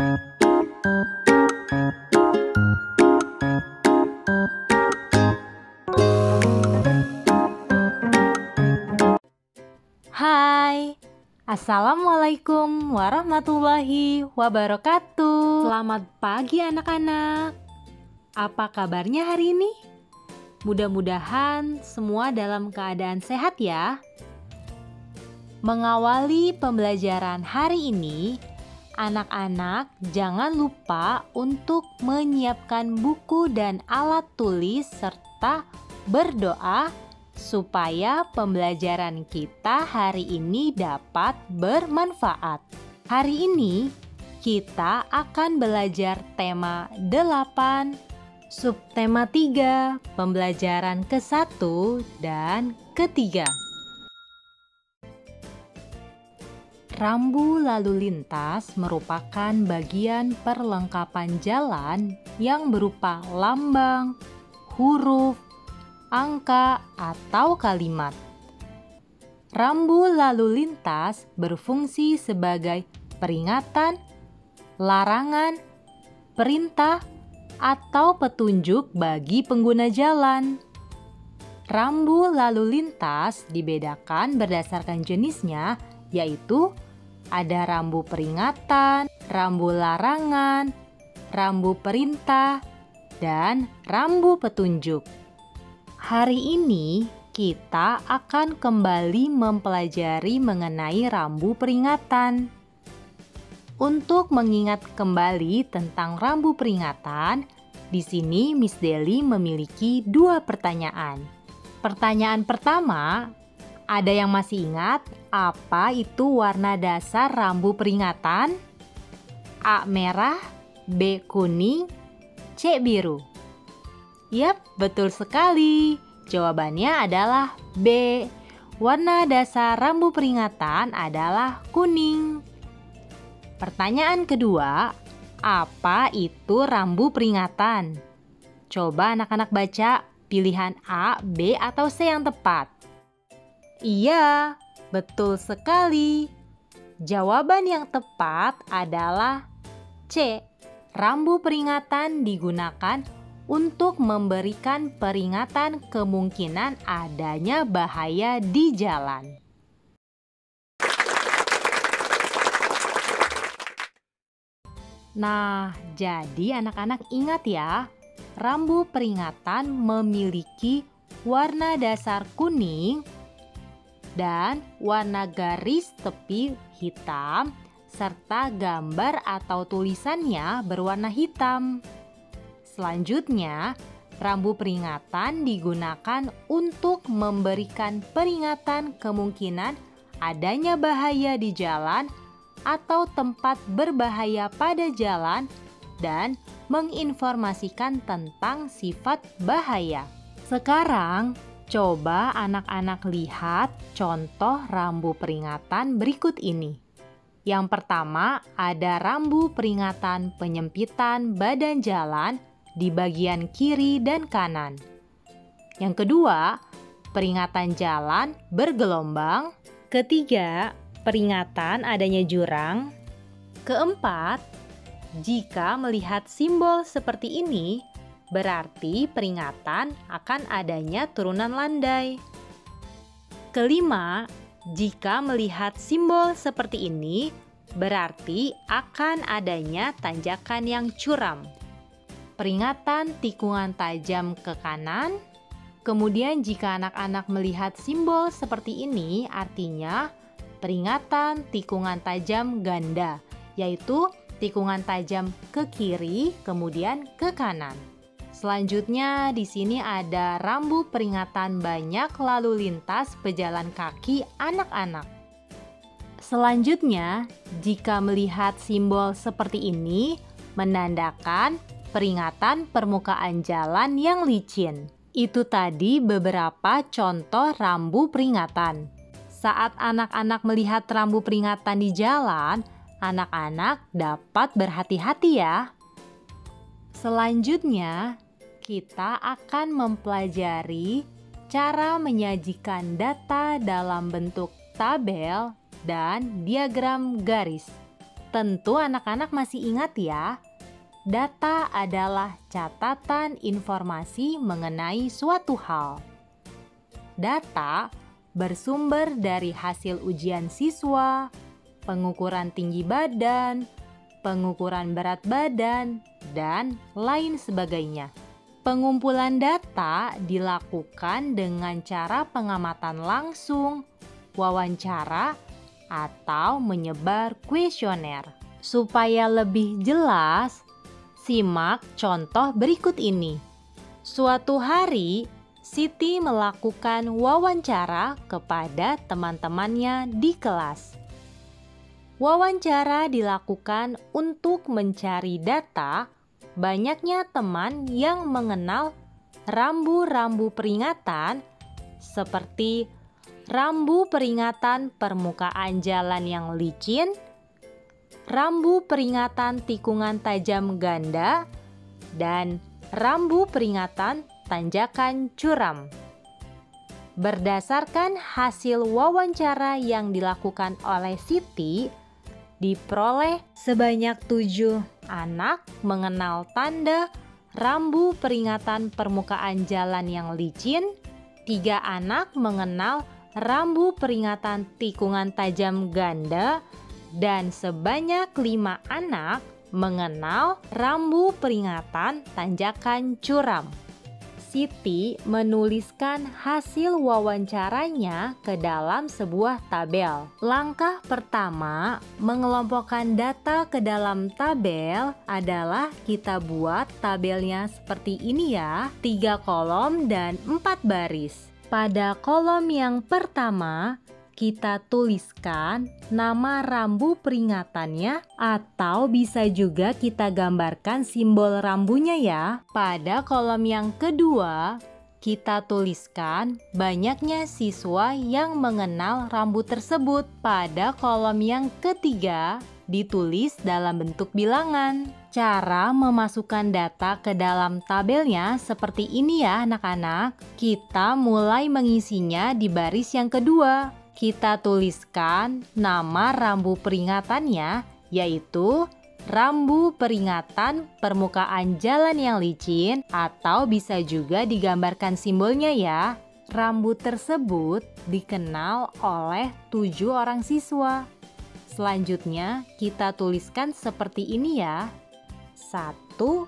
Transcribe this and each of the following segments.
Hai, Assalamualaikum warahmatullahi wabarakatuh. Selamat pagi anak-anak. Apa kabarnya hari ini? Mudah-mudahan semua dalam keadaan sehat ya. Mengawali pembelajaran hari ini, anak-anak jangan lupa untuk menyiapkan buku dan alat tulis serta berdoa supaya pembelajaran kita hari ini dapat bermanfaat. Hari ini kita akan belajar tema 8, subtema 3, pembelajaran ke-1 dan ke-3. Rambu lalu lintas merupakan bagian perlengkapan jalan yang berupa lambang, huruf, angka, atau kalimat. Rambu lalu lintas berfungsi sebagai peringatan, larangan, perintah, atau petunjuk bagi pengguna jalan. Rambu lalu lintas dibedakan berdasarkan jenisnya, yaitu ada rambu peringatan, rambu larangan, rambu perintah, dan rambu petunjuk. Hari ini kita akan kembali mempelajari mengenai rambu peringatan. Untuk mengingat kembali tentang rambu peringatan, di sini Miss Deli memiliki 2 pertanyaan. Pertanyaan pertama, ada yang masih ingat apa itu warna dasar rambu peringatan? A. Merah, B. Kuning, C. Biru. Yap, betul sekali. Jawabannya adalah B. Warna dasar rambu peringatan adalah kuning. Pertanyaan kedua, apa itu rambu peringatan? Coba anak-anak baca pilihan A, B, atau C yang tepat. Iya, betul sekali. Jawaban yang tepat adalah C. Rambu peringatan digunakan untuk memberikan peringatan kemungkinan adanya bahaya di jalan. Nah, jadi anak-anak ingat ya, rambu peringatan memiliki warna dasar kuning dan warna garis tepi hitam serta gambar atau tulisannya berwarna hitam. Selanjutnya, rambu peringatan digunakan untuk memberikan peringatan kemungkinan adanya bahaya di jalan atau tempat berbahaya pada jalan dan menginformasikan tentang sifat bahaya. Sekarang, coba anak-anak lihat contoh rambu peringatan berikut ini. Yang pertama, ada rambu peringatan penyempitan badan jalan di bagian kiri dan kanan. Yang kedua, peringatan jalan bergelombang. Ketiga, peringatan adanya jurang. Keempat, jika melihat simbol seperti ini, berarti peringatan akan adanya turunan landai. Kelima, jika melihat simbol seperti ini, berarti akan adanya tanjakan yang curam. Peringatan tikungan tajam ke kanan. Kemudian jika anak-anak melihat simbol seperti ini, artinya peringatan tikungan tajam ganda, yaitu tikungan tajam ke kiri kemudian ke kanan. Selanjutnya di sini ada rambu peringatan banyak lalu lintas pejalan kaki anak-anak. Selanjutnya, jika melihat simbol seperti ini, menandakan peringatan permukaan jalan yang licin. Itu tadi beberapa contoh rambu peringatan. Saat anak-anak melihat rambu peringatan di jalan, anak-anak dapat berhati-hati ya. Selanjutnya, kita akan mempelajari cara menyajikan data dalam bentuk tabel dan diagram garis. Tentu anak-anak masih ingat ya, data adalah catatan informasi mengenai suatu hal. Data bersumber dari hasil ujian siswa, pengukuran tinggi badan, pengukuran berat badan, dan lain sebagainya. Pengumpulan data dilakukan dengan cara pengamatan langsung, wawancara, atau menyebar kuesioner. Supaya lebih jelas, simak contoh berikut ini. Suatu hari, Siti melakukan wawancara kepada teman-temannya di kelas. Wawancara dilakukan untuk mencari data banyaknya teman yang mengenal rambu-rambu peringatan seperti rambu peringatan permukaan jalan yang licin, rambu peringatan tikungan tajam ganda, dan rambu peringatan tanjakan curam. Berdasarkan hasil wawancara yang dilakukan oleh Siti, diperoleh sebanyak 7 anak mengenal tanda rambu peringatan permukaan jalan yang licin, 3 anak mengenal rambu peringatan tikungan tajam ganda, dan sebanyak 5 anak mengenal rambu peringatan tanjakan curam. Siti menuliskan hasil wawancaranya ke dalam sebuah tabel. Langkah pertama, mengelompokkan data ke dalam tabel adalah kita buat tabelnya seperti ini ya, 3 kolom dan 4 baris. Pada kolom yang pertama, kita tuliskan nama rambu peringatannya atau bisa juga kita gambarkan simbol rambunya ya. Pada kolom yang kedua, kita tuliskan banyaknya siswa yang mengenal rambu tersebut. Pada kolom yang ketiga, ditulis dalam bentuk bilangan. Cara memasukkan data ke dalam tabelnya seperti ini ya anak-anak. Kita mulai mengisinya di baris yang kedua. Kita tuliskan nama rambu peringatannya, yaitu rambu peringatan permukaan jalan yang licin, atau bisa juga digambarkan simbolnya ya. Rambu tersebut dikenal oleh 7 orang siswa. Selanjutnya kita tuliskan seperti ini ya. 1,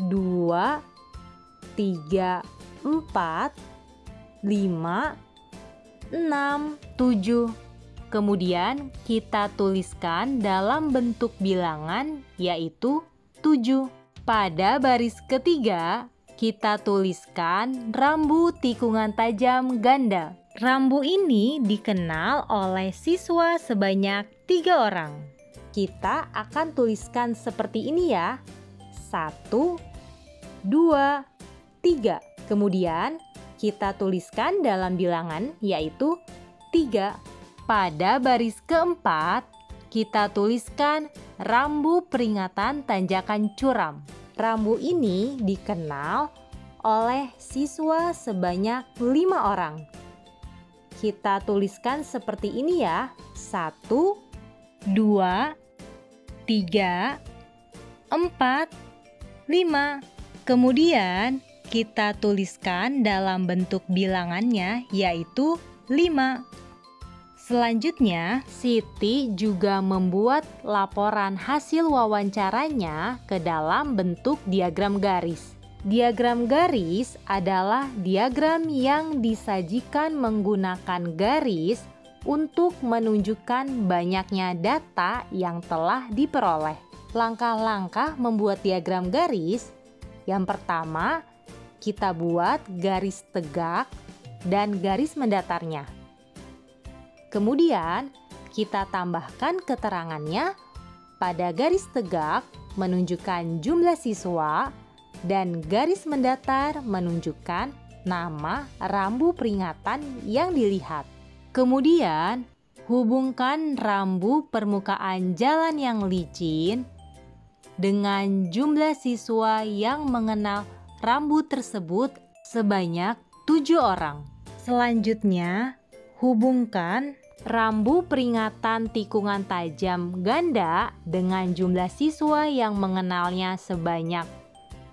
2, 3, 4, 5, 6, 7. Kemudian kita tuliskan dalam bentuk bilangan yaitu 7. Pada baris ketiga, kita tuliskan rambu tikungan tajam ganda. Rambu ini dikenal oleh siswa sebanyak 3 orang. Kita akan tuliskan seperti ini ya. 1, 2, 3. Kemudian kita tuliskan dalam bilangan yaitu 3. Pada baris keempat, kita tuliskan rambu peringatan tanjakan curam. Rambu ini dikenal oleh siswa sebanyak 5 orang. Kita tuliskan seperti ini ya. 1, 2, 3, 4, 5. Kemudian kita tuliskan dalam bentuk bilangannya yaitu 5. Selanjutnya, Siti juga membuat laporan hasil wawancaranya ke dalam bentuk diagram garis. Diagram garis adalah diagram yang disajikan menggunakan garis untuk menunjukkan banyaknya data yang telah diperoleh. Langkah-langkah membuat diagram garis, yang pertama, kita buat garis tegak dan garis mendatarnya. Kemudian, kita tambahkan keterangannya. Pada garis tegak menunjukkan jumlah siswa dan garis mendatar menunjukkan nama rambu peringatan yang dilihat. Kemudian, hubungkan rambu permukaan jalan yang licin dengan jumlah siswa yang mengenal rambu tersebut sebanyak 7 orang. Selanjutnya, hubungkan Rambu peringatan tikungan tajam ganda dengan jumlah siswa yang mengenalnya sebanyak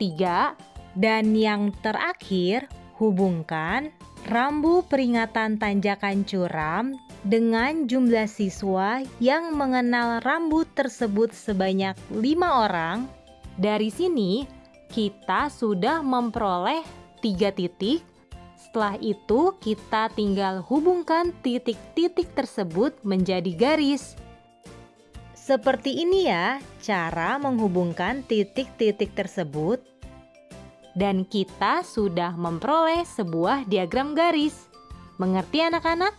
3. Dan yang terakhir, hubungkan rambu peringatan tanjakan curam dengan jumlah siswa yang mengenal rambu tersebut sebanyak 5 orang. Dari sini, kita sudah memperoleh 3 titik. Setelah itu, kita tinggal hubungkan titik-titik tersebut menjadi garis. Seperti ini ya, cara menghubungkan titik-titik tersebut. Dan kita sudah memperoleh sebuah diagram garis. Mengerti anak-anak?